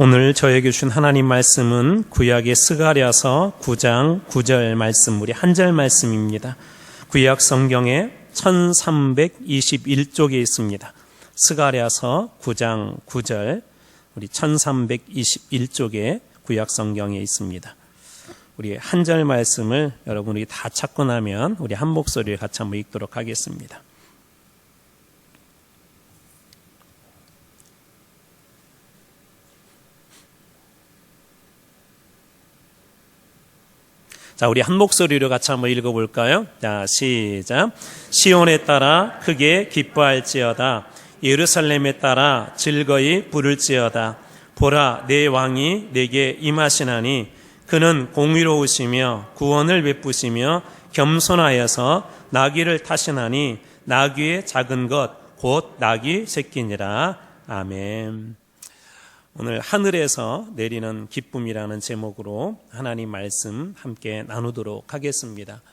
오늘 저에게 주신 하나님 말씀은 구약의 스가랴서 9장 9절 말씀, 우리 한 절 말씀입니다. 구약 성경에 1321쪽에 있습니다. 스가랴서 9장 9절, 우리 1321쪽에 구약 성경에 있습니다. 우리 한 절 말씀을 여러분이 다 찾고 나면 우리 한 목소리를 같이 한번 읽도록 하겠습니다. 자, 우리 한 목소리로 같이 한번 읽어볼까요? 자, 시작. 시온에 따라 크게 기뻐할지어다. 예루살렘에 따라 즐거이 부를지어다. 보라, 내 왕이 내게 임하시나니 그는 공의로우시며 구원을 베푸시며 겸손하여서 나귀를 타시나니 나귀의 작은 것 곧 나귀 새끼니라. 아멘. 오늘 하늘에서 내리는 기쁨이라는 제목으로 하나님 말씀 함께 나누도록 하겠습니다.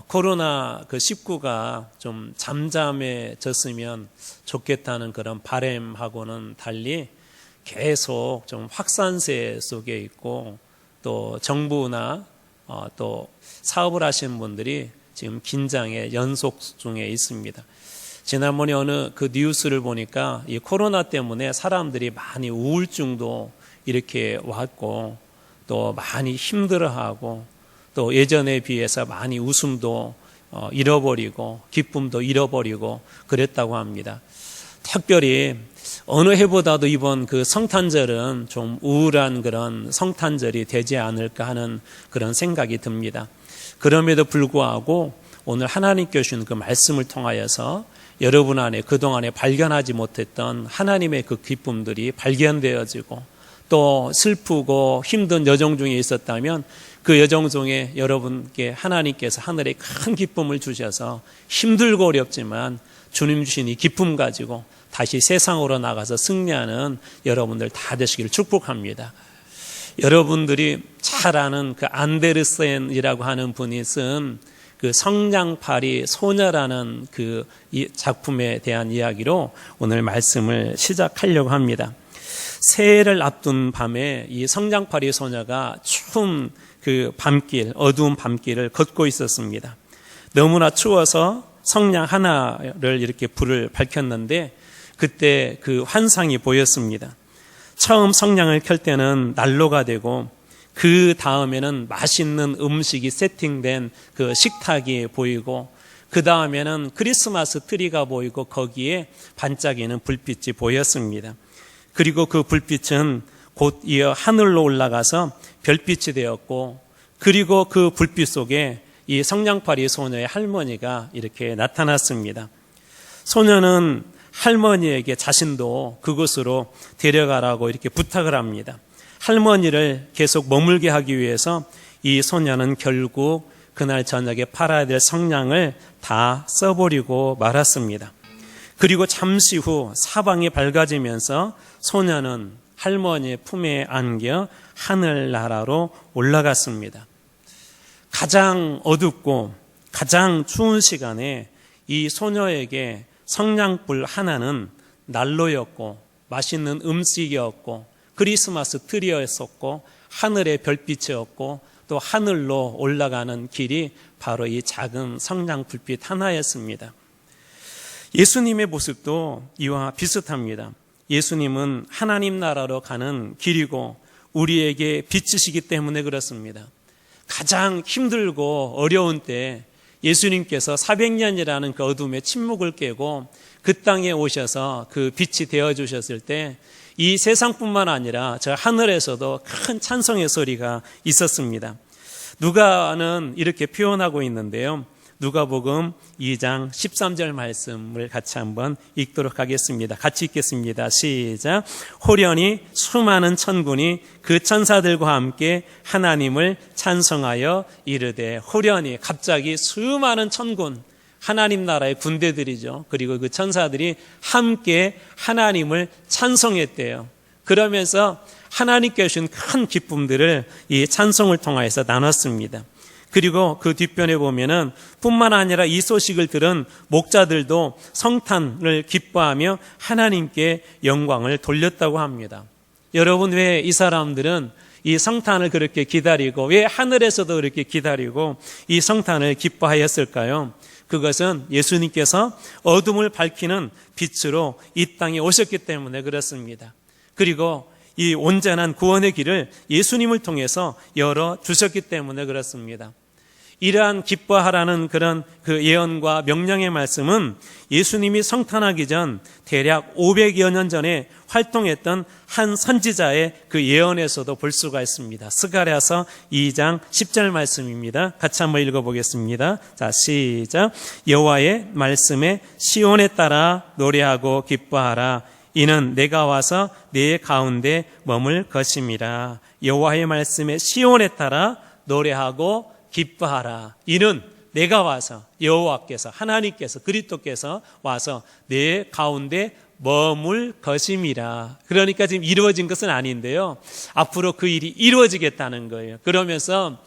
코로나 19가 좀 잠잠해졌으면 좋겠다는 그런 바람하고는 달리 계속 좀 확산세 속에 있고, 또 정부나 또 사업을 하시는 분들이 지금 긴장의 연속 중에 있습니다. 지난번에 어느 그 뉴스를 보니까 이 코로나 때문에 사람들이 많이 우울증도 이렇게 왔고, 또 많이 힘들어하고, 또 예전에 비해서 많이 웃음도 잃어버리고 기쁨도 잃어버리고 그랬다고 합니다. 특별히 어느 해보다도 이번 그 성탄절은 좀 우울한 그런 성탄절이 되지 않을까 하는 그런 생각이 듭니다. 그럼에도 불구하고 오늘 하나님께 주신 그 말씀을 통하여서 여러분 안에 그동안에 발견하지 못했던 하나님의 그 기쁨들이 발견되어지고, 또 슬프고 힘든 여정 중에 있었다면 그 여정 중에 여러분께 하나님께서 하늘에 큰 기쁨을 주셔서 힘들고 어렵지만 주님 주신 이 기쁨 가지고 다시 세상으로 나가서 승리하는 여러분들 다 되시기를 축복합니다. 여러분들이 잘 아는 그 안데르센이라고 하는 분이 쓴 그 성냥팔이 소녀라는 그 작품에 대한 이야기로 오늘 말씀을 시작하려고 합니다. 새해를 앞둔 밤에 이 성냥팔이 소녀가 추운 그 밤길, 어두운 밤길을 걷고 있었습니다. 너무나 추워서 성냥 하나를 이렇게 불을 밝혔는데 그때 그 환상이 보였습니다. 처음 성냥을 켤 때는 난로가 되고, 그 다음에는 맛있는 음식이 세팅된 그 식탁이 보이고, 그 다음에는 크리스마스 트리가 보이고 거기에 반짝이는 불빛이 보였습니다. 그리고 그 불빛은 곧 이어 하늘로 올라가서 별빛이 되었고, 그리고 그 불빛 속에 이 성냥팔이 소녀의 할머니가 이렇게 나타났습니다. 소녀는 할머니에게 자신도 그곳으로 데려가라고 이렇게 부탁을 합니다. 할머니를 계속 머물게 하기 위해서 이 소녀는 결국 그날 저녁에 팔아야 될 성냥을 다 써버리고 말았습니다. 그리고 잠시 후 사방이 밝아지면서 소녀는 할머니의 품에 안겨 하늘나라로 올라갔습니다. 가장 어둡고 가장 추운 시간에 이 소녀에게 성냥불 하나는 난로였고, 맛있는 음식이었고, 크리스마스 트리였었고, 하늘의 별빛이었고, 또 하늘로 올라가는 길이 바로 이 작은 성냥 불빛 하나였습니다. 예수님의 모습도 이와 비슷합니다. 예수님은 하나님 나라로 가는 길이고 우리에게 빛이시기 때문에 그렇습니다. 가장 힘들고 어려운 때 예수님께서 400년이라는 그 어둠의 침묵을 깨고 그 땅에 오셔서 그 빛이 되어주셨을 때 이 세상뿐만 아니라 저 하늘에서도 큰 찬송의 소리가 있었습니다. 누가는 이렇게 표현하고 있는데요. 누가복음 2장 13절 말씀을 같이 한번 읽도록 하겠습니다. 같이 읽겠습니다. 시작. 호련히 수많은 천군이 그 천사들과 함께 하나님을 찬송하여 이르되. 호련히, 갑자기 수많은 천군, 하나님 나라의 군대들이죠. 그리고 그 천사들이 함께 하나님을 찬송했대요. 그러면서 하나님께 주신 큰 기쁨들을 이 찬송을 통해서 나눴습니다. 그리고 그 뒷편에 보면은 뿐만 아니라 이 소식을 들은 목자들도 성탄을 기뻐하며 하나님께 영광을 돌렸다고 합니다. 여러분, 왜 이 사람들은 이 성탄을 그렇게 기다리고 왜 하늘에서도 그렇게 기다리고 이 성탄을 기뻐하였을까요? 그것은 예수님께서 어둠을 밝히는 빛으로 이 땅에 오셨기 때문에 그렇습니다. 그리고 이 온전한 구원의 길을 예수님을 통해서 열어주셨기 때문에 그렇습니다. 이러한 기뻐하라는 그런 그 예언과 명령의 말씀은 예수님이 성탄하기 전 대략 500여 년 전에 활동했던 한 선지자의 그 예언에서도 볼 수가 있습니다. 스가랴서 2장 10절 말씀입니다. 같이 한번 읽어보겠습니다. 자, 시작. 여호와의 말씀에 시온에 따라 노래하고 기뻐하라. 이는 내가 와서 네 가운데 머물 것임이라. 여호와의 말씀에 시온에 따라 노래하고 기뻐하라. 이는 내가 와서, 여호와께서, 하나님께서, 그리스도께서 와서 내 가운데 머물 것임이라. 그러니까 지금 이루어진 것은 아닌데요, 앞으로 그 일이 이루어지겠다는 거예요. 그러면서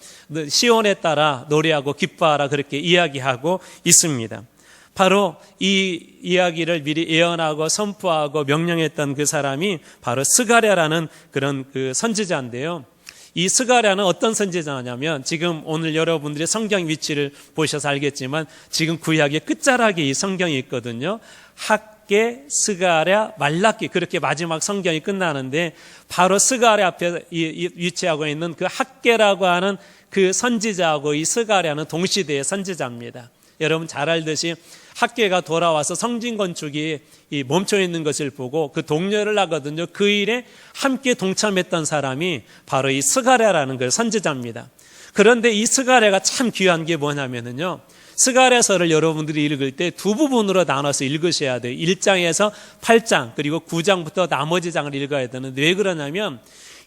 시온에 따라 노래하고 기뻐하라, 그렇게 이야기하고 있습니다. 바로 이 이야기를 미리 예언하고 선포하고 명령했던 그 사람이 바로 스가랴라는 그런 그 선지자인데요. 이 스가랴는 어떤 선지자냐면, 지금 오늘 여러분들이 성경 위치를 보셔서 알겠지만 지금 구약의 끝자락에 이 성경이 있거든요. 학개, 스가랴, 말라기, 그렇게 마지막 성경이 끝나는데 바로 스가랴 앞에 위치하고 있는 그 학개라고 하는 그 선지자하고 이 스가랴는 동시대의 선지자입니다. 여러분 잘 알듯이 학개가 돌아와서 성진 건축이 멈춰 있는 것을 보고 그 독려를 하거든요. 그 일에 함께 동참했던 사람이 바로 이 스가랴라는 그 선지자입니다. 그런데 이 스가랴가 참 귀한 게 뭐냐면요, 스가랴서를 여러분들이 읽을 때 두 부분으로 나눠서 읽으셔야 돼요. 1장에서 8장 그리고 9장부터 나머지 장을 읽어야 되는데, 왜 그러냐면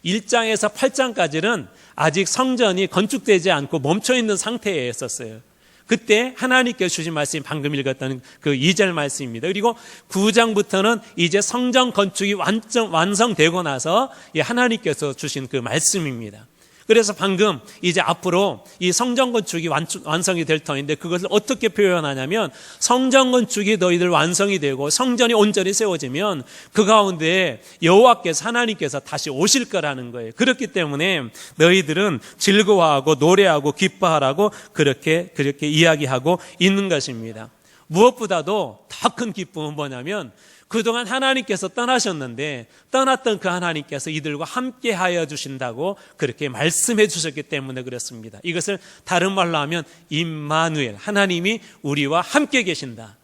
1장에서 8장까지는 아직 성전이 건축되지 않고 멈춰 있는 상태에 있었어요. 그때 하나님께서 주신 말씀이 방금 읽었던 그 2절 말씀입니다. 그리고 9장부터는 이제 성전 건축이 완성되고 나서 하나님께서 주신 그 말씀입니다. 그래서 방금 이제 앞으로 이 성전 건축이 완성이 될 터인데, 그것을 어떻게 표현하냐면, 성전 건축이 너희들 완성이 되고 성전이 온전히 세워지면 그 가운데 여호와께서, 하나님께서 다시 오실 거라는 거예요. 그렇기 때문에 너희들은 즐거워하고 노래하고 기뻐하라고 그렇게 이야기하고 있는 것입니다. 무엇보다도 더 큰 기쁨은 뭐냐면, 그동안 하나님께서 떠나셨는데 떠났던 그 하나님께서 이들과 함께 하여 주신다고 그렇게 말씀해 주셨기 때문에 그렇습니다. 이것을 다른 말로 하면 임마누엘, 하나님이 우리와 함께 계신다.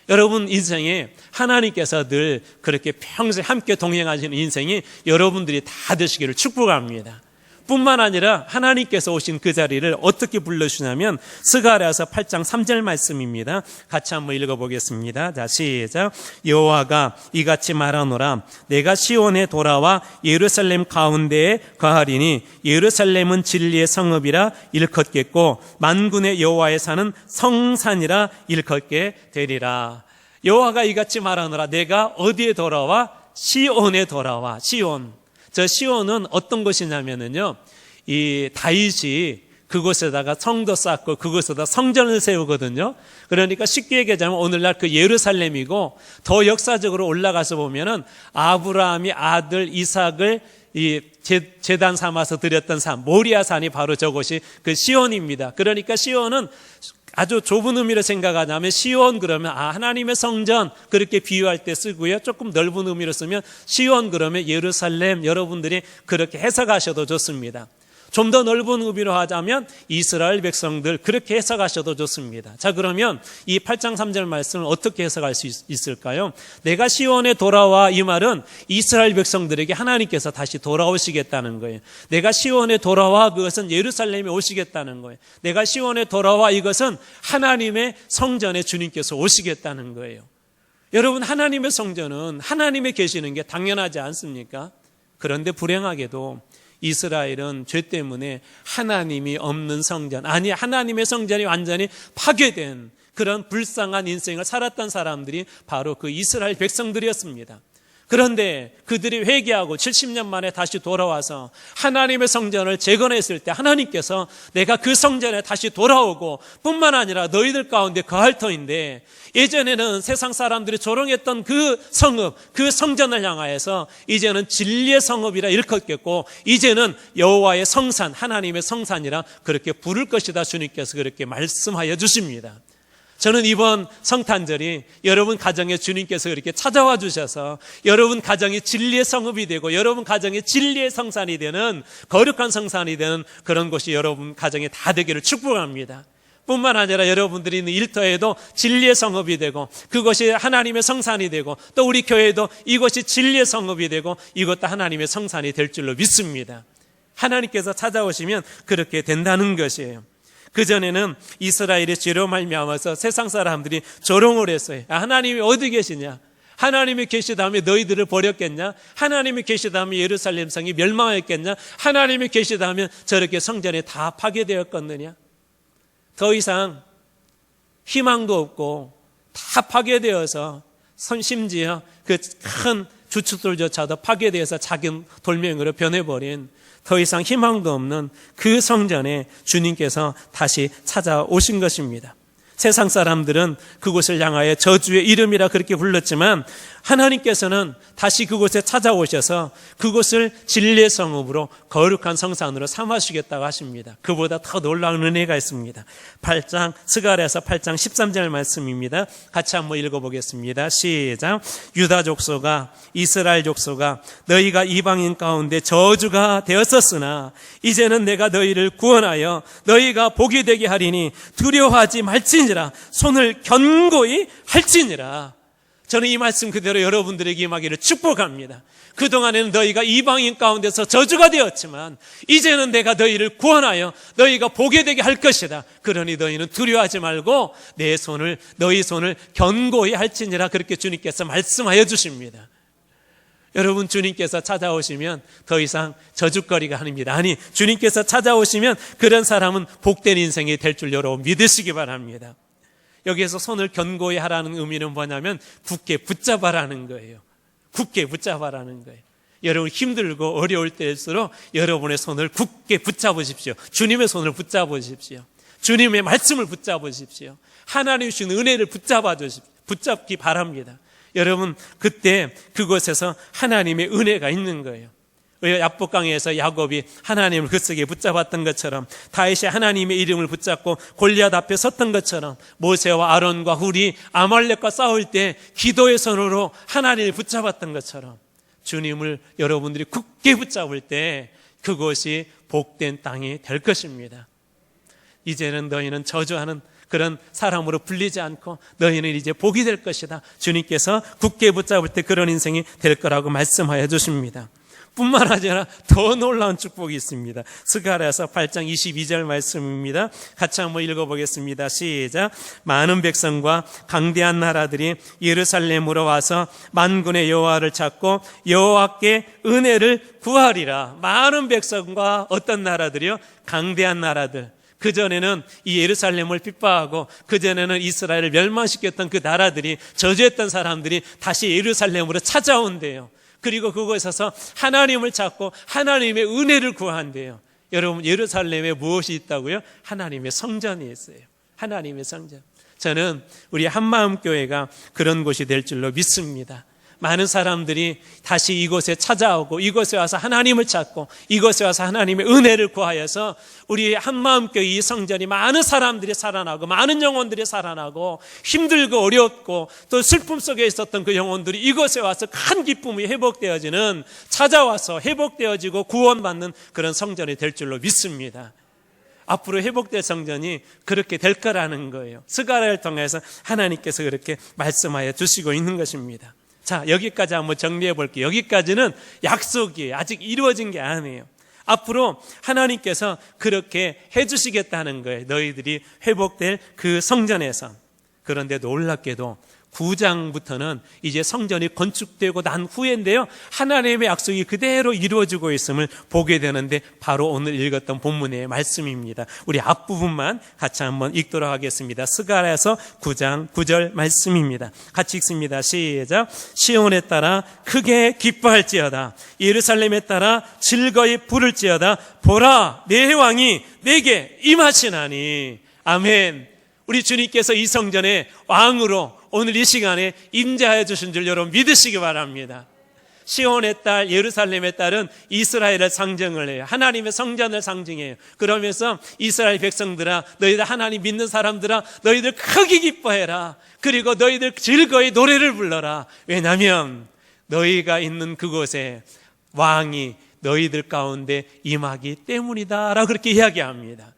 여러분 인생에 하나님께서 늘 그렇게 평생 함께 동행하시는 인생이 여러분들이 다 되시기를 축복합니다. 뿐만 아니라 하나님께서 오신 그 자리를 어떻게 불러주냐면, 스가랴서 8장 3절 말씀입니다. 같이 한번 읽어보겠습니다. 자, 시작. 여호와가 이같이 말하노라. 내가 시온에 돌아와 예루살렘 가운데에 거하리니 예루살렘은 진리의 성읍이라 일컫겠고 만군의 여호와의 산은 성산이라 일컫게 되리라. 여호와가 이같이 말하노라. 내가 어디에 돌아와? 시온에 돌아와. 시온. 저 시온은 어떤 곳이냐면요, 이 다윗이 그곳에다가 성도 쌓고 그곳에다 성전을 세우거든요. 그러니까 쉽게 얘기하자면 오늘날 그 예루살렘이고, 더 역사적으로 올라가서 보면은 아브라함이 아들 이삭을 이 제단 삼아서 드렸던 산, 모리아 산이 바로 저곳이 그 시온입니다. 그러니까 시온은 아주 좁은 의미로 생각하자면 시온 그러면 하나님의 성전, 그렇게 비유할 때 쓰고요. 조금 넓은 의미로 쓰면 시온 그러면 예루살렘, 여러분들이 그렇게 해석하셔도 좋습니다. 좀 더 넓은 의미로 하자면 이스라엘 백성들, 그렇게 해석하셔도 좋습니다. 자, 그러면 이 8장 3절 말씀을 어떻게 해석할 수 있을까요? 내가 시온에 돌아와, 이 말은 이스라엘 백성들에게 하나님께서 다시 돌아오시겠다는 거예요. 내가 시온에 돌아와, 그것은 예루살렘에 오시겠다는 거예요. 내가 시온에 돌아와, 이것은 하나님의 성전에 주님께서 오시겠다는 거예요. 여러분, 하나님의 성전은 하나님의 계시는 게 당연하지 않습니까? 그런데 불행하게도 이스라엘은 죄 때문에 하나님이 없는 성전, 아니 하나님의 성전이 완전히 파괴된 그런 불쌍한 인생을 살았던 사람들이 바로 그 이스라엘 백성들이었습니다. 그런데 그들이 회개하고 70년 만에 다시 돌아와서 하나님의 성전을 재건했을 때 하나님께서 내가 그 성전에 다시 돌아오고 뿐만 아니라 너희들 가운데 거할 터인데, 예전에는 세상 사람들이 조롱했던 그 성읍, 그 성전을 향하여서 이제는 진리의 성읍이라 일컫겠고, 이제는 여호와의 성산, 하나님의 성산이라 그렇게 부를 것이다. 주님께서 그렇게 말씀하여 주십니다. 저는 이번 성탄절이 여러분 가정에 주님께서 이렇게 찾아와 주셔서 여러분 가정이 진리의 성읍이 되고 여러분 가정이 진리의 성산이 되는, 거룩한 성산이 되는 그런 곳이 여러분 가정에 다 되기를 축복합니다. 뿐만 아니라 여러분들이 있는 일터에도 진리의 성읍이 되고 그것이 하나님의 성산이 되고, 또 우리 교회도 이것이 진리의 성읍이 되고 이것도 하나님의 성산이 될 줄로 믿습니다. 하나님께서 찾아오시면 그렇게 된다는 것이에요. 그전에는 이스라엘의 죄로 말미암아서 세상 사람들이 조롱을 했어요. 하나님이 어디 계시냐? 하나님이 계시다면 너희들을 버렸겠냐? 하나님이 계시다면 예루살렘 성이 멸망했겠냐? 하나님이 계시다면 저렇게 성전에 다 파괴되었겠느냐? 더 이상 희망도 없고 다 파괴되어서 심지어 그 큰 주춧돌조차도 파괴되어서 작은 돌멩이로 변해버린, 더 이상 희망도 없는 그 성전에 주님께서 다시 찾아오신 것입니다. 세상 사람들은 그곳을 향하여 저주의 이름이라 그렇게 불렀지만 하나님께서는 다시 그곳에 찾아오셔서 그곳을 진리의 성읍으로 거룩한 성산으로 삼으시겠다고 하십니다. 그보다 더 놀라운 은혜가 있습니다. 스가랴서 8장 13절 말씀입니다. 같이 한번 읽어보겠습니다. 시작. 유다 족속아, 이스라엘 족속아, 너희가 이방인 가운데 저주가 되었었으나 이제는 내가 너희를 구원하여 너희가 복이 되게 하리니 두려워하지 말지니라. 손을 견고히 할지니라. 저는 이 말씀 그대로 여러분들에게 임하기를 축복합니다. 그동안에는 너희가 이방인 가운데서 저주가 되었지만 이제는 내가 너희를 구원하여 너희가 복이 되게 할 것이다. 그러니 너희는 두려워하지 말고 너희 손을 견고히 할지니라. 그렇게 주님께서 말씀하여 주십니다. 여러분, 주님께서 찾아오시면 더 이상 저주거리가 아닙니다. 아니, 주님께서 찾아오시면 그런 사람은 복된 인생이 될 줄 여러분 믿으시기 바랍니다. 여기에서 손을 견고히 하라는 의미는 뭐냐면 굳게 붙잡아라는 거예요. 굳게 붙잡아라는 거예요. 여러분 힘들고 어려울 때일수록 여러분의 손을 굳게 붙잡으십시오. 주님의 손을 붙잡으십시오. 주님의 말씀을 붙잡으십시오. 하나님 주신 은혜를 붙잡기 바랍니다. 여러분, 그때 그곳에서 하나님의 은혜가 있는 거예요. 야복강에서 야곱이 하나님을 그 속에 붙잡았던 것처럼, 다윗이 하나님의 이름을 붙잡고 골리앗 앞에 섰던 것처럼, 모세와 아론과 훌이 아말렉과 싸울 때 기도의 손으로 하나님을 붙잡았던 것처럼 주님을 여러분들이 굳게 붙잡을 때 그것이 복된 땅이 될 것입니다. 이제는 너희는 저주하는 그런 사람으로 불리지 않고 너희는 이제 복이 될 것이다. 주님께서 굳게 붙잡을 때 그런 인생이 될 거라고 말씀하여 주십니다. 뿐만 아니라 더 놀라운 축복이 있습니다. 스가랴서 8장 22절 말씀입니다. 같이 한번 읽어보겠습니다. 시작. 많은 백성과 강대한 나라들이 예루살렘으로 와서 만군의 여호와를 찾고 여호와께 은혜를 구하리라. 많은 백성과 어떤 나라들이요? 강대한 나라들. 그전에는 이 예루살렘을 핍박하고 그전에는 이스라엘을 멸망시켰던 그 나라들이, 저주했던 사람들이 다시 예루살렘으로 찾아온대요. 그리고 그곳에서 하나님을 찾고 하나님의 은혜를 구한대요. 여러분, 예루살렘에 무엇이 있다고요? 하나님의 성전이 있어요. 하나님의 성전. 저는 우리 한마음교회가 그런 곳이 될 줄로 믿습니다. 많은 사람들이 다시 이곳에 찾아오고 이곳에 와서 하나님을 찾고 이곳에 와서 하나님의 은혜를 구하여서 우리 한마음교회 이 성전이 많은 사람들이 살아나고 많은 영혼들이 살아나고 힘들고 어렵고 또 슬픔 속에 있었던 그 영혼들이 이곳에 와서 큰 기쁨이 회복되어지는, 찾아와서 회복되어지고 구원받는 그런 성전이 될 줄로 믿습니다. 앞으로 회복될 성전이 그렇게 될 거라는 거예요. 스가랴를 통해서 하나님께서 그렇게 말씀하여 주시고 있는 것입니다. 자, 여기까지 한번 정리해 볼게요. 여기까지는 약속이에요. 아직 이루어진 게 아니에요. 앞으로 하나님께서 그렇게 해주시겠다는 거예요. 너희들이 회복될 그 성전에서. 그런데 놀랍게도 9장부터는 이제 성전이 건축되고 난 후인데요, 하나님의 약속이 그대로 이루어지고 있음을 보게 되는데 바로 오늘 읽었던 본문의 말씀입니다. 우리 앞부분만 같이 한번 읽도록 하겠습니다. 스가랴서 9장 9절 말씀입니다. 같이 읽습니다. 시작. 시온에 따라 크게 기뻐할지어다. 예루살렘에 따라 즐거이 부를지어다. 보라, 내 왕이 내게 임하시나니. 아멘. 우리 주님께서 이 성전의 왕으로 오늘 이 시간에 임재하여 주신 줄 여러분 믿으시기 바랍니다. 시온의 딸, 예루살렘의 딸은 이스라엘을 상징을 해요. 하나님의 성전을 상징해요. 그러면서 이스라엘 백성들아, 너희들 하나님 믿는 사람들아, 너희들 크게 기뻐해라. 그리고 너희들 즐거이 노래를 불러라. 왜냐하면 너희가 있는 그곳에 왕이 너희들 가운데 임하기 때문이다 라고 그렇게 이야기합니다.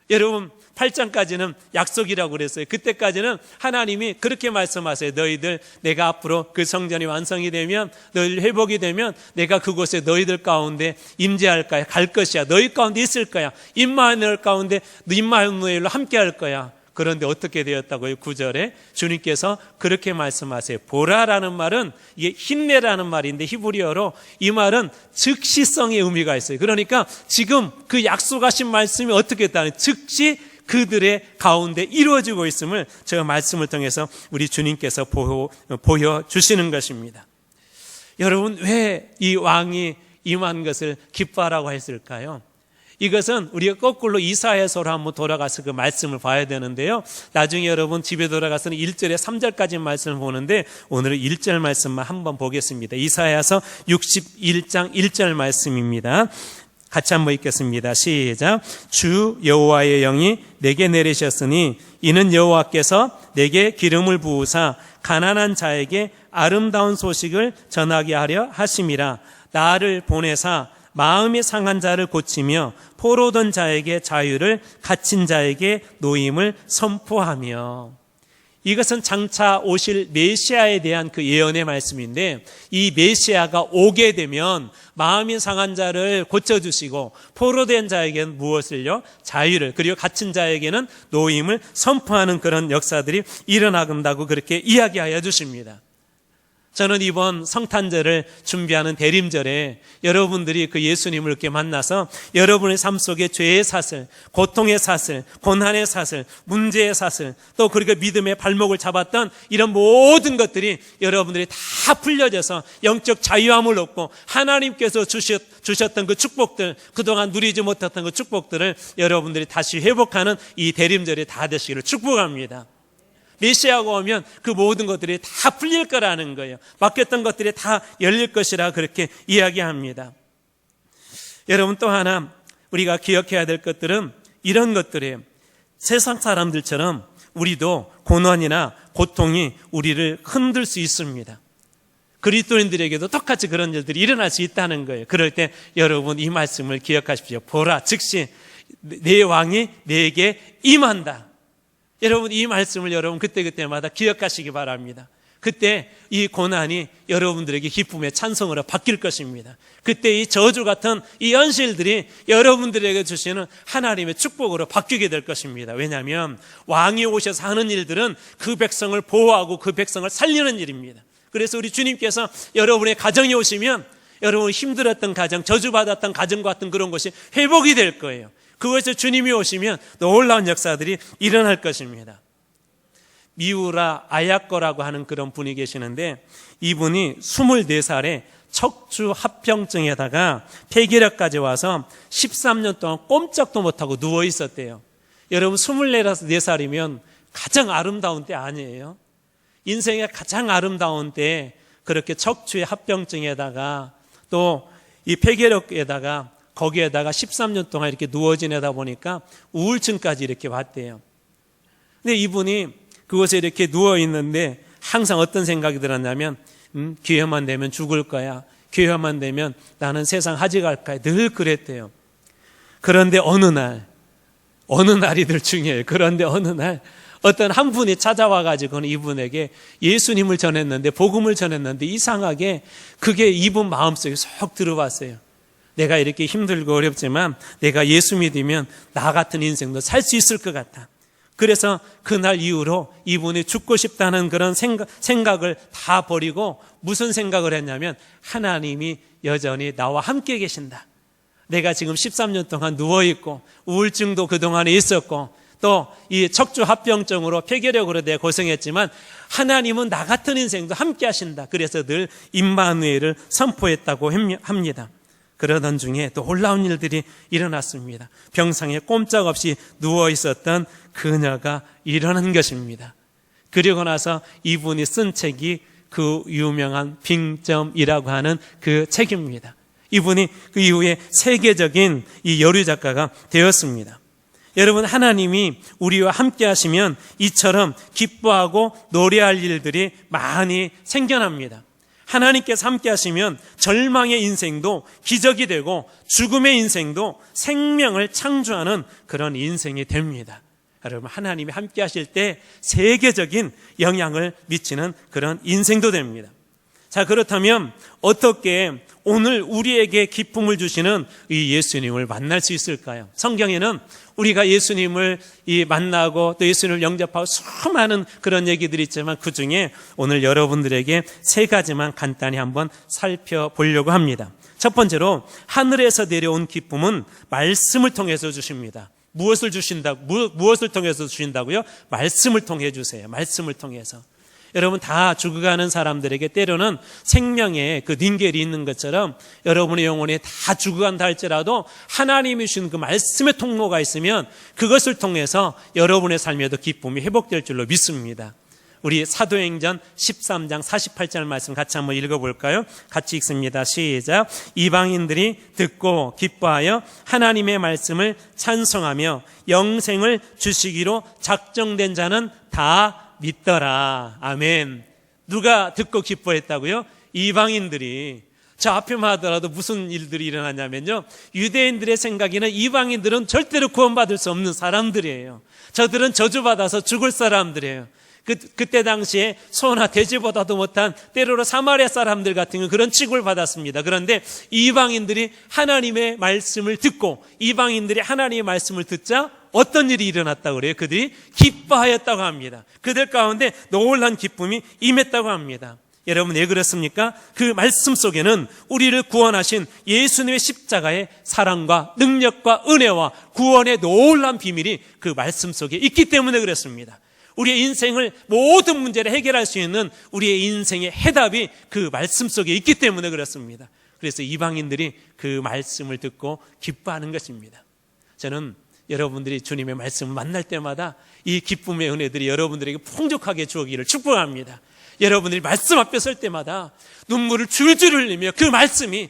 여러분, 8장까지는 약속이라고 그랬어요. 그때까지는 하나님이 그렇게 말씀하세요. 너희들, 내가 앞으로 그 성전이 완성이 되면, 너희들 회복이 되면 내가 그곳에 너희들 가운데 임재할 거야. 갈 것이야. 너희 가운데 있을 거야. 임마누엘 가운데 임마누엘로 함께 할 거야. 그런데 어떻게 되었다고요? 9절에 주님께서 그렇게 말씀하세요. 보라라는 말은 이게 힘내라는 말인데 히브리어로 이 말은 즉시성의 의미가 있어요. 그러니까 지금 그 약속하신 말씀이 어떻게 했다는, 즉시 그들의 가운데 이루어지고 있음을 제가 말씀을 통해서 우리 주님께서 보여주시는 것입니다. 여러분, 왜 이 왕이 임한 것을 기뻐하라고 했을까요? 이것은 우리가 거꾸로 이사야서로 한번 돌아가서 그 말씀을 봐야 되는데요, 나중에 여러분 집에 돌아가서는 1절에 3절까지 말씀을 보는데 오늘은 1절 말씀만 한번 보겠습니다. 이사야서 61장 1절 말씀입니다. 같이 한번 읽겠습니다. 시작. 주 여호와의 영이 내게 내리셨으니 이는 여호와께서 내게 기름을 부으사 가난한 자에게 아름다운 소식을 전하게 하려 하심이라. 나를 보내사 마음이 상한 자를 고치며 포로된 자에게 자유를, 갇힌 자에게 노임을 선포하며. 이것은 장차 오실 메시아에 대한 그 예언의 말씀인데, 이 메시아가 오게 되면 마음이 상한 자를 고쳐주시고 포로된 자에게는 무엇을요? 자유를, 그리고 갇힌 자에게는 노임을 선포하는 그런 역사들이 일어나간다고 그렇게 이야기하여 주십니다. 저는 이번 성탄절을 준비하는 대림절에 여러분들이 그 예수님을 이렇게 만나서 여러분의 삶 속에 죄의 사슬, 고통의 사슬, 고난의 사슬, 문제의 사슬, 또 그리고 믿음의 발목을 잡았던 이런 모든 것들이 여러분들이 다 풀려져서 영적 자유함을 얻고 하나님께서 주셨던 그 축복들, 그동안 누리지 못했던 그 축복들을 여러분들이 다시 회복하는 이 대림절이 다 되시기를 축복합니다. 메시아가 오면 그 모든 것들이 다 풀릴 거라는 거예요. 막혔던 것들이 다 열릴 것이라 그렇게 이야기합니다. 여러분, 또 하나 우리가 기억해야 될 것들은 이런 것들이에요. 세상 사람들처럼 우리도 고난이나 고통이 우리를 흔들 수 있습니다. 그리스도인들에게도 똑같이 그런 일들이 일어날 수 있다는 거예요. 그럴 때 여러분 이 말씀을 기억하십시오. 보라, 즉시 내 왕이 내게 임한다. 여러분, 이 말씀을 여러분 그때그때마다 기억하시기 바랍니다. 그때 이 고난이 여러분들에게 기쁨의 찬송으로 바뀔 것입니다. 그때 이 저주 같은 이 현실들이 여러분들에게 주시는 하나님의 축복으로 바뀌게 될 것입니다. 왜냐하면 왕이 오셔서 하는 일들은 그 백성을 보호하고 그 백성을 살리는 일입니다. 그래서 우리 주님께서 여러분의 가정에 오시면 여러분 힘들었던 가정, 저주받았던 가정 같은 그런 것이 회복이 될 거예요. 그것에서 주님이 오시면 놀라운 역사들이 일어날 것입니다. 미우라 아야코라고 하는 그런 분이 계시는데, 이분이 24살에 척추 합병증에다가 폐결핵까지 와서 13년 동안 꼼짝도 못하고 누워 있었대요. 여러분, 24살이면 가장 아름다운 때 아니에요? 인생의 가장 아름다운 때 그렇게 척추의 합병증에다가 또 이 폐결핵에다가 거기에다가 13년 동안 이렇게 누워 지내다 보니까 우울증까지 이렇게 왔대요. 근데 이분이 그곳에 이렇게 누워 있는데 항상 어떤 생각이 들었냐면, 기회만 되면 죽을 거야. 기회만 되면 나는 세상 하직할 거야. 늘 그랬대요. 그런데 어느 날이 늘 중요해요. 그런데 어느 날 어떤 한 분이 찾아와가지고는 이분에게 예수님을 전했는데, 복음을 전했는데 이상하게 그게 이분 마음속에 쏙 들어왔어요. 내가 이렇게 힘들고 어렵지만 내가 예수 믿으면 나 같은 인생도 살 수 있을 것 같아. 그래서 그날 이후로 이분이 죽고 싶다는 그런 생각을 다 버리고 무슨 생각을 했냐면 하나님이 여전히 나와 함께 계신다. 내가 지금 13년 동안 누워있고 우울증도 그동안에 있었고 또 이 척추합병증으로 폐결핵으로 내가 고생했지만 하나님은 나 같은 인생도 함께 하신다. 그래서 늘 임마누엘을 선포했다고 합니다. 그러던 중에 또 놀라운 일들이 일어났습니다. 병상에 꼼짝없이 누워있었던 그녀가 일어난 것입니다. 그리고 나서 이분이 쓴 책이 그 유명한 빙점이라고 하는 그 책입니다. 이분이 그 이후에 세계적인 이 여류 작가가 되었습니다. 여러분, 하나님이 우리와 함께 하시면 이처럼 기뻐하고 노래할 일들이 많이 생겨납니다. 하나님께서 함께 하시면 절망의 인생도 기적이 되고 죽음의 인생도 생명을 창조하는 그런 인생이 됩니다. 여러분, 하나님이 함께 하실 때 세계적인 영향을 미치는 그런 인생도 됩니다. 자, 그렇다면 어떻게 오늘 우리에게 기쁨을 주시는 이 예수님을 만날 수 있을까요? 성경에는 우리가 예수님을 만나고 또 예수님을 영접하고 수많은 그런 얘기들이 있지만 그 중에 오늘 여러분들에게 세 가지만 간단히 한번 살펴보려고 합니다. 첫 번째로 하늘에서 내려온 기쁨은 말씀을 통해서 주십니다. 무엇을 통해서 주신다고요? 말씀을 통해 주세요. 말씀을 통해서. 여러분, 다 죽어가는 사람들에게 때로는 생명의 그 닌겔이 있는 것처럼 여러분의 영혼이 다 죽어간다 할지라도 하나님이 주신 그 말씀의 통로가 있으면 그것을 통해서 여러분의 삶에도 기쁨이 회복될 줄로 믿습니다. 우리 사도행전 13장 48절 말씀 같이 한번 읽어볼까요? 같이 읽습니다. 시작. 이방인들이 듣고 기뻐하여 하나님의 말씀을 찬송하며 영생을 주시기로 작정된 자는 다 믿더라. 아멘. 누가 듣고 기뻐했다고요? 이방인들이. 저 앞에만 하더라도 무슨 일들이 일어나냐면요, 유대인들의 생각에는 이방인들은 절대로 구원받을 수 없는 사람들이에요. 저들은 저주받아서 죽을 사람들이에요. 그때 당시에 소나 돼지보다도 못한 때로는 사마리아 사람들 같은 그런 취급을 받았습니다. 그런데 이방인들이 하나님의 말씀을 듣고 이방인들이 하나님의 말씀을 듣자 어떤 일이 일어났다고 그래요? 그들이 기뻐하였다고 합니다. 그들 가운데 놀란 기쁨이 임했다고 합니다. 여러분, 왜 그렇습니까? 그 말씀 속에는 우리를 구원하신 예수님의 십자가의 사랑과 능력과 은혜와 구원의 놀란 비밀이 그 말씀 속에 있기 때문에 그렇습니다. 우리의 인생을 모든 문제를 해결할 수 있는 우리의 인생의 해답이 그 말씀 속에 있기 때문에 그렇습니다. 그래서 이방인들이 그 말씀을 듣고 기뻐하는 것입니다. 저는 여러분들이 주님의 말씀을 만날 때마다 이 기쁨의 은혜들이 여러분들에게 풍족하게 주어지기를 축복합니다. 여러분들이 말씀 앞에 설 때마다 눈물을 줄줄 흘리며 그 말씀이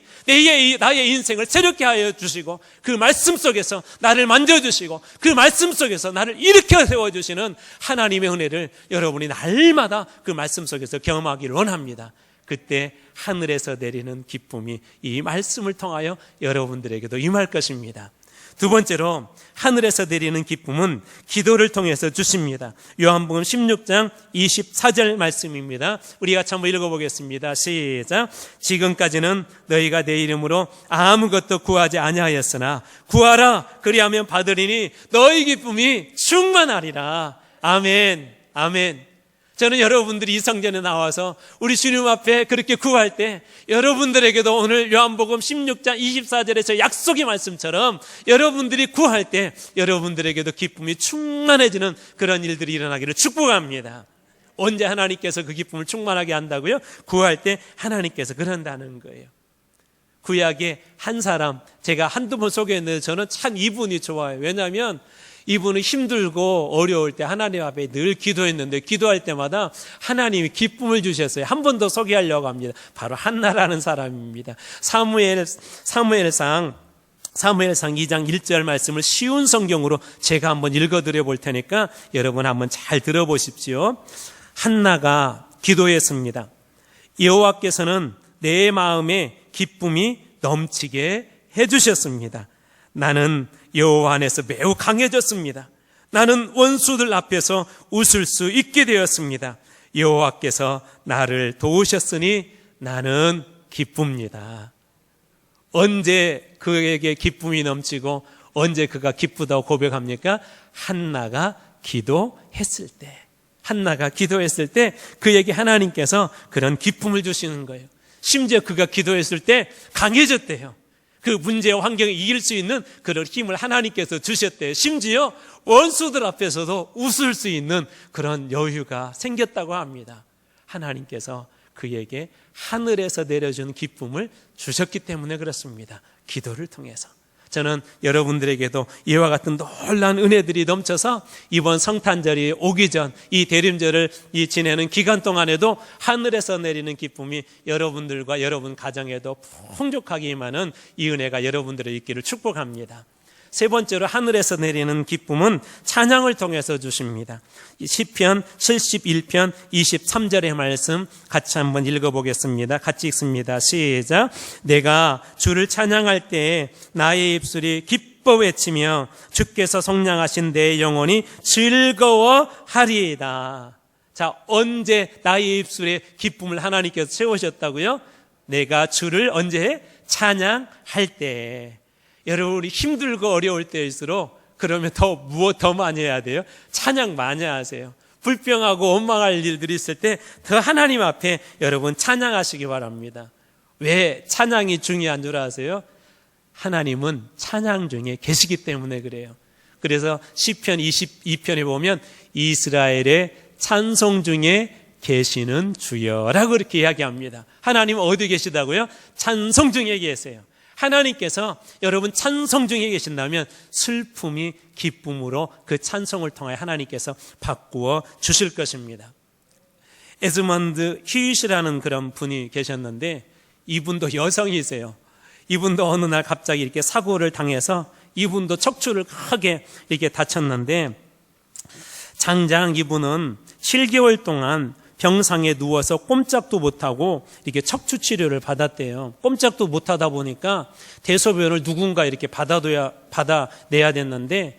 나의 인생을 새롭게 하여 주시고 그 말씀 속에서 나를 만져주시고 그 말씀 속에서 나를 일으켜 세워주시는 하나님의 은혜를 여러분이 날마다 그 말씀 속에서 경험하기를 원합니다. 그때 하늘에서 내리는 기쁨이 이 말씀을 통하여 여러분들에게도 임할 것입니다. 두 번째로 하늘에서 내리는 기쁨은 기도를 통해서 주십니다. 요한복음 16장 24절 말씀입니다. 우리 같이 한번 읽어보겠습니다. 시작. 지금까지는 너희가 내 이름으로 아무것도 구하지 아니하였으나 구하라 그리하면 받으리니 너희 기쁨이 충만하리라. 아멘. 아멘. 저는 여러분들이 이 성전에 나와서 우리 주님 앞에 그렇게 구할 때 여러분들에게도 오늘 요한복음 16장 24절의 저 약속의 말씀처럼 여러분들이 구할 때 여러분들에게도 기쁨이 충만해지는 그런 일들이 일어나기를 축복합니다. 언제 하나님께서 그 기쁨을 충만하게 한다고요? 구할 때 하나님께서 그런다는 거예요. 구약의 한 사람, 제가 한두 번 소개했는데 저는 참 이분이 좋아요. 왜냐하면 이분은 힘들고 어려울 때 하나님 앞에 늘 기도했는데 기도할 때마다 하나님이 기쁨을 주셨어요. 한 번 더 소개하려고 합니다. 바로 한나라는 사람입니다. 사무엘상 2장 1절 말씀을 쉬운 성경으로 제가 한번 읽어드려 볼 테니까 여러분 한번 잘 들어보십시오. 한나가 기도했습니다. 여호와께서는 내 마음에 기쁨이 넘치게 해주셨습니다. 나는 여호와 안에서 매우 강해졌습니다. 나는 원수들 앞에서 웃을 수 있게 되었습니다. 여호와께서 나를 도우셨으니 나는 기쁩니다. 언제 그에게 기쁨이 넘치고 언제 그가 기쁘다고 고백합니까? 한나가 기도했을 때, 한나가 기도했을 때 그에게 하나님께서 그런 기쁨을 주시는 거예요. 심지어 그가 기도했을 때 강해졌대요. 그 문제와 환경에 이길 수 있는 그런 힘을 하나님께서 주셨대요. 심지어 원수들 앞에서도 웃을 수 있는 그런 여유가 생겼다고 합니다. 하나님께서 그에게 하늘에서 내려준 기쁨을 주셨기 때문에 그렇습니다. 기도를 통해서. 저는 여러분들에게도 이와 같은 놀라운 은혜들이 넘쳐서 이번 성탄절이 오기 전 이 대림절을 지내는 기간 동안에도 하늘에서 내리는 기쁨이 여러분들과 여러분 가정에도 풍족하게 임하는 이 은혜가 여러분들의 있기를 축복합니다. 세 번째로 하늘에서 내리는 기쁨은 찬양을 통해서 주십니다. 시편 71편 23절의 말씀 같이 한번 읽어보겠습니다. 같이 읽습니다. 시작. 내가 주를 찬양할 때에 나의 입술이 기뻐 외치며 주께서 속량하신 내 영혼이 즐거워하리이다. 자, 언제 나의 입술에 기쁨을 하나님께서 채우셨다고요? 내가 주를 언제 찬양할 때. 여러분이 힘들고 어려울 때일수록 그러면 무엇 더 많이 해야 돼요? 찬양 많이 하세요. 불평하고 원망할 일들이 있을 때 더 하나님 앞에 여러분 찬양하시기 바랍니다. 왜 찬양이 중요한 줄 아세요? 하나님은 찬양 중에 계시기 때문에 그래요. 그래서 시편 22편에 보면 이스라엘의 찬송 중에 계시는 주여라고 그렇게 이야기합니다. 하나님은 어디 계시다고요? 찬송 중에 계세요. 하나님께서 여러분 찬송 중에 계신다면 슬픔이 기쁨으로 그 찬송을 통해 하나님께서 바꾸어 주실 것입니다. 에즈먼드 휴잇이라는 그런 분이 계셨는데 이분도 여성이세요. 이분도 어느 날 갑자기 이렇게 사고를 당해서 이분도 척추를 크게 이렇게 다쳤는데 장장 이분은 7개월 동안 병상에 누워서 꼼짝도 못하고 이렇게 척추 치료를 받았대요. 꼼짝도 못하다 보니까 대소변을 누군가 이렇게 받아내야 됐는데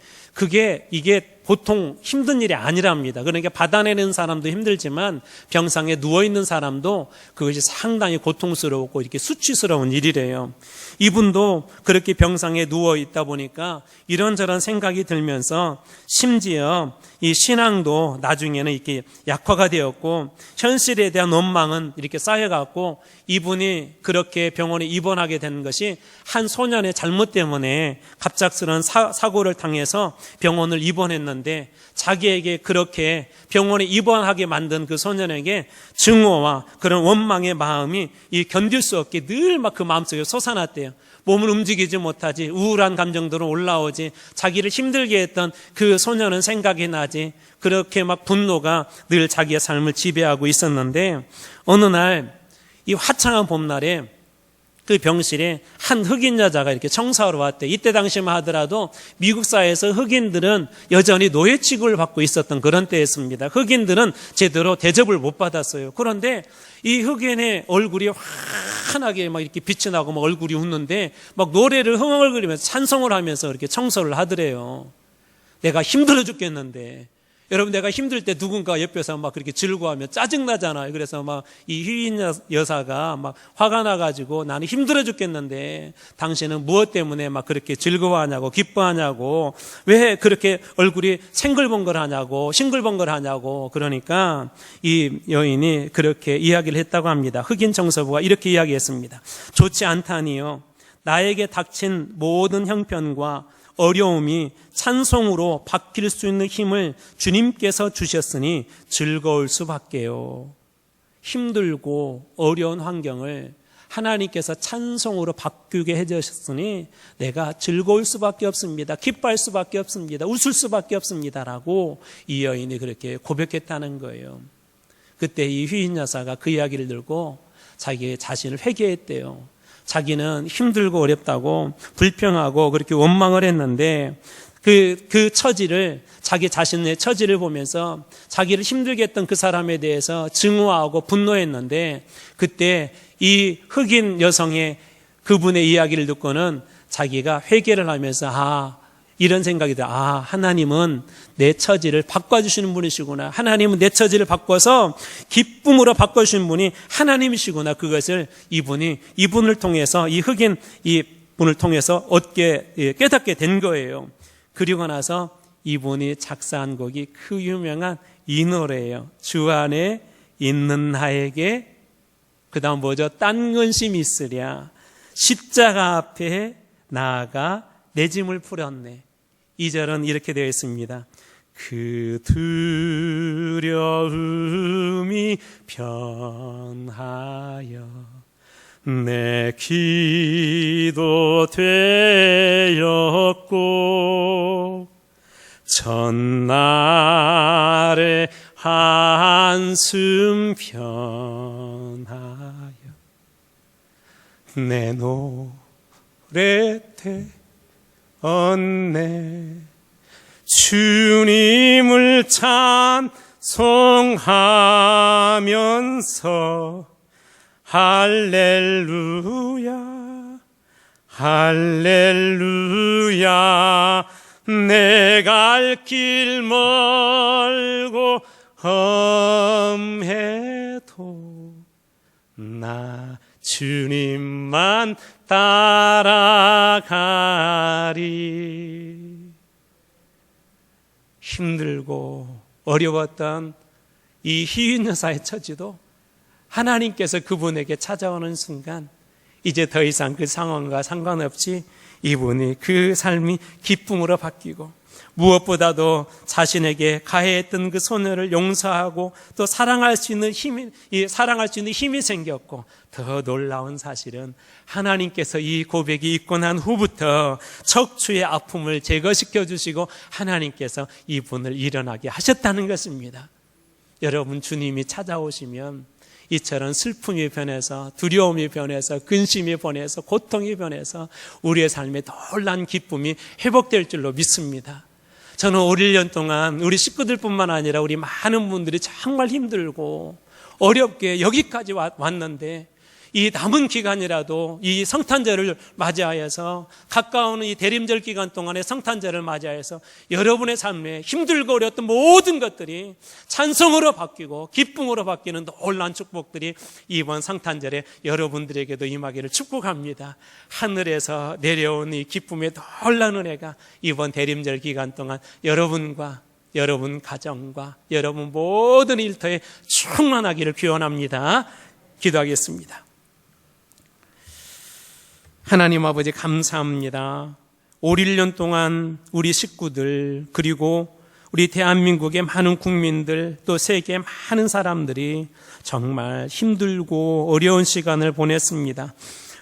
이게 보통 힘든 일이 아니랍니다. 그러니까 받아내는 사람도 힘들지만 병상에 누워있는 사람도 그것이 상당히 고통스럽고 이렇게 수치스러운 일이래요. 이분도 그렇게 병상에 누워있다 보니까 이런저런 생각이 들면서 심지어 이 신앙도 나중에는 이렇게 약화가 되었고 현실에 대한 원망은 이렇게 쌓여갖고 이분이 그렇게 병원에 입원하게 된 것이 한 소년의 잘못 때문에 갑작스러운 사고를 당해서 병원을 입원했는데 자기에게 그렇게 병원에 입원하게 만든 그 소년에게 증오와 그런 원망의 마음이 견딜 수 없게 늘 막 그 마음속에 솟아났대요. 몸을 움직이지 못하지, 우울한 감정들은 올라오지, 자기를 힘들게 했던 그 소년은 생각이 나지, 그렇게 막 분노가 늘 자기의 삶을 지배하고 있었는데 어느 날 이 화창한 봄날에 그 병실에 한 흑인 여자가 이렇게 청소하러 왔대. 이때 당시만 하더라도 미국 사회에서 흑인들은 여전히 노예 취급을 받고 있었던 그런 때였습니다. 흑인들은 제대로 대접을 못 받았어요. 그런데 이 흑인의 얼굴이 환하게 막 이렇게 빛이 나고 막 얼굴이 웃는데 막 노래를 흥얼거리면서 찬송을 하면서 이렇게 청소를 하더래요. 내가 힘들어 죽겠는데. 여러분, 내가 힘들 때 누군가 옆에서 막 그렇게 즐거워하면 짜증나잖아요. 그래서 막 이 휘인 여사가 막 화가 나가지고 나는 힘들어 죽겠는데 당신은 무엇 때문에 막 그렇게 즐거워하냐고, 기뻐하냐고, 왜 그렇게 얼굴이 생글벙글하냐고, 싱글벙글하냐고. 그러니까 이 여인이 그렇게 이야기를 했다고 합니다. 흑인 청소부가 이렇게 이야기했습니다. 좋지 않다니요. 나에게 닥친 모든 형편과 어려움이 찬송으로 바뀔 수 있는 힘을 주님께서 주셨으니 즐거울 수밖에요. 힘들고 어려운 환경을 하나님께서 찬송으로 바뀌게 해주셨으니 내가 즐거울 수밖에 없습니다. 기뻐할 수밖에 없습니다. 웃을 수밖에 없습니다라고 이 여인이 그렇게 고백했다는 거예요. 그때 이 휘인 여사가 그 이야기를 들고 자기 자신을 회개했대요. 자기는 힘들고 어렵다고 불평하고 그렇게 원망을 했는데 그 처지를, 자기 자신의 처지를 보면서 자기를 힘들게 했던 그 사람에 대해서 증오하고 분노했는데 그때 이 흑인 여성의 그분의 이야기를 듣고는 자기가 회개를 하면서 이런 생각이 들어요. 하나님은 내 처지를 바꿔주시는 분이시구나. 하나님은 내 처지를 바꿔서 기쁨으로 바꿔주시는 분이 하나님이시구나. 그것을 이분을 통해서, 이 흑인 이 분을 통해서 깨닫게 된 거예요. 그리고 나서 이분이 작사한 곡이 그 유명한 이 노래예요. 주 안에 있는 나에게, 그 다음 뭐죠? 딴 근심이 있으랴. 십자가 앞에 나아가 내 짐을 풀었네. 2절은 이렇게 되어 있습니다. 그 두려움이 변하여 내 기도 되었고 전날의 한숨 변하여 내 노래 되었네. 주님을 찬송하면서 할렐루야 할렐루야 내 갈 길 멀고 험해도 나 주님만 따라가리. 힘들고 어려웠던 이 희윤 여사의 처지도 하나님께서 그분에게 찾아오는 순간 이제 더 이상 그 상황과 상관없이 이분이 그 삶이 기쁨으로 바뀌고 무엇보다도 자신에게 가해했던 그 소녀를 용서하고 또 사랑할 수 있는 힘이 생겼고, 더 놀라운 사실은 하나님께서 이 고백이 있고 난 후부터 척추의 아픔을 제거시켜 주시고 하나님께서 이분을 일어나게 하셨다는 것입니다. 여러분, 주님이 찾아오시면 이처럼 슬픔이 변해서 두려움이 변해서 근심이 변해서 고통이 변해서 우리의 삶에 놀라운 기쁨이 회복될 줄로 믿습니다. 저는 올 1년 동안 우리 식구들뿐만 아니라 우리 많은 분들이 정말 힘들고 어렵게 여기까지 왔는데, 이 남은 기간이라도 이 성탄절을 맞이하여서 가까운 이 대림절 기간 동안에 성탄절을 맞이하여서 여러분의 삶에 힘들고 어려웠던 모든 것들이 찬송으로 바뀌고 기쁨으로 바뀌는 놀라운 축복들이 이번 성탄절에 여러분들에게도 임하기를 축복합니다. 하늘에서 내려온 이 기쁨의 놀라운 은혜가 이번 대림절 기간 동안 여러분과 여러분 가정과 여러분 모든 일터에 충만하기를 기원합니다. 기도하겠습니다. 하나님 아버지, 감사합니다. 올 1년 동안 우리 식구들, 그리고 우리 대한민국의 많은 국민들, 또 세계의 많은 사람들이 정말 힘들고 어려운 시간을 보냈습니다.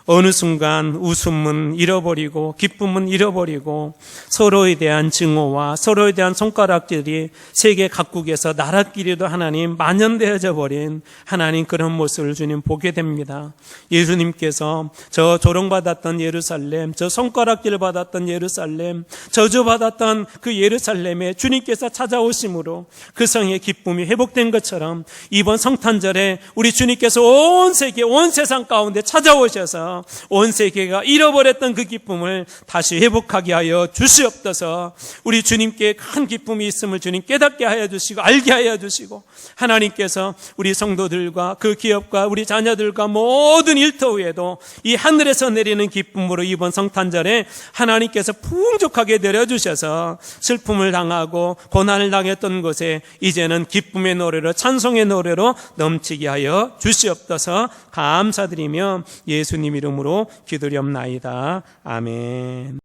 어느 순간 웃음은 잃어버리고 기쁨은 잃어버리고 서로에 대한 증오와 서로에 대한 손가락질이 세계 각국에서 나라끼리도 하나님 만연되어져 버린 하나님, 그런 모습을 주님 보게 됩니다. 예수님께서 저 조롱받았던 예루살렘, 저 손가락질 받았던 예루살렘, 저주받았던 그 예루살렘에 주님께서 찾아오심으로 그 성의 기쁨이 회복된 것처럼 이번 성탄절에 우리 주님께서 온 세계, 온 세상 가운데 찾아오셔서 온 세계가 잃어버렸던 그 기쁨을 다시 회복하게 하여 주시옵소서. 우리 주님께 큰 기쁨이 있음을 주님 깨닫게 하여 주시고 알게 하여 주시고, 하나님께서 우리 성도들과 그 기업과 우리 자녀들과 모든 일터 위에도 이 하늘에서 내리는 기쁨으로 이번 성탄절에 하나님께서 풍족하게 내려주셔서 슬픔을 당하고 고난을 당했던 곳에 이제는 기쁨의 노래로, 찬송의 노래로 넘치게 하여 주시옵소서. 감사드리며 예수님 이름으로 기도리옵나이다. 아멘.